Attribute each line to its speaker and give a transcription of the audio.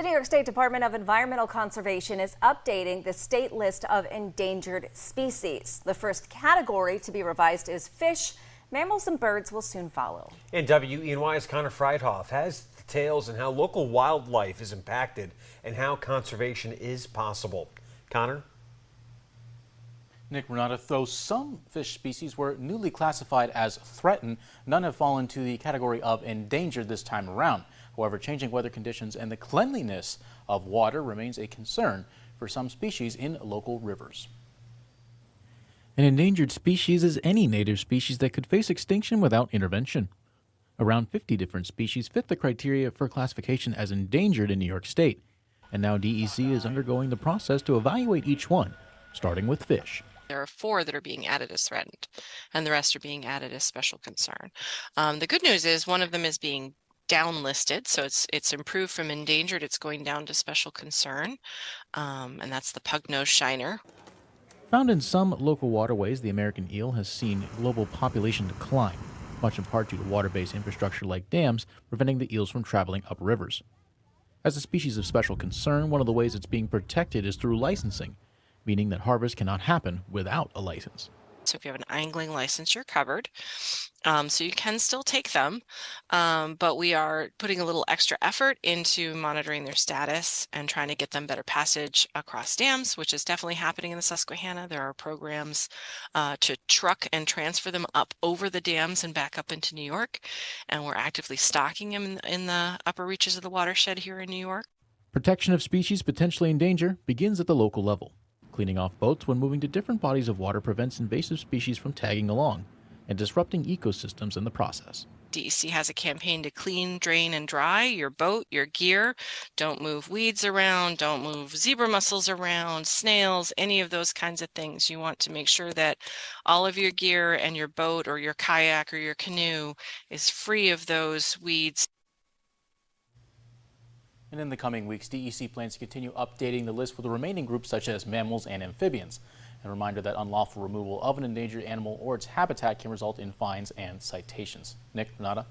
Speaker 1: The New York State Department of Environmental Conservation is updating the state list of endangered species. The first category to be revised is fish. Mammals and birds will soon follow.
Speaker 2: And WENY's Connor Freidhoff has details on how local wildlife is impacted and how conservation is possible. Connor?
Speaker 3: Nick, Renata, though some fish species were newly classified as threatened, none have fallen to the category of endangered this time around. However, changing weather conditions and the cleanliness of water remains a concern for some species in local rivers.
Speaker 4: An endangered species is any native species that could face extinction without intervention. Around 50 different species fit the criteria for classification as endangered in New York State, and now DEC is undergoing the process to evaluate each one, starting with fish.
Speaker 5: There are 4 that are being added as threatened, and the rest are being added as special concern. The good news is one of them is being downlisted, so it's improved from endangered. It's going down to special concern, and that's the pug-nosed shiner.
Speaker 4: Found in some local waterways, the American eel has seen global population decline, much in part due to water-based infrastructure like dams preventing the eels from traveling up rivers. As a species of special concern, one of the ways it's being protected is through licensing, meaning that harvest cannot happen without a license.
Speaker 5: So if you have an angling license, you're covered. So you can still take them, but we are putting a little extra effort into monitoring their status and trying to get them better passage across dams, which is definitely happening in the Susquehanna. There are programs to truck and transfer them up over the dams and back up into New York, and we're actively stocking them in the upper reaches of the watershed here in New York.
Speaker 4: Protection of species potentially in danger begins at the local level. Cleaning off boats when moving to different bodies of water prevents invasive species from tagging along and disrupting ecosystems in the process.
Speaker 5: DEC has a campaign to clean, drain, and dry your boat, your gear. Don't move weeds around, don't move zebra mussels around, snails, any of those kinds of things. You want to make sure that all of your gear and your boat or your kayak or your canoe is free of those weeds.
Speaker 3: And in the coming weeks, DEC plans to continue updating the list for the remaining groups such as mammals and amphibians. A reminder that unlawful removal of an endangered animal or its habitat can result in fines and citations. Nick, Renata?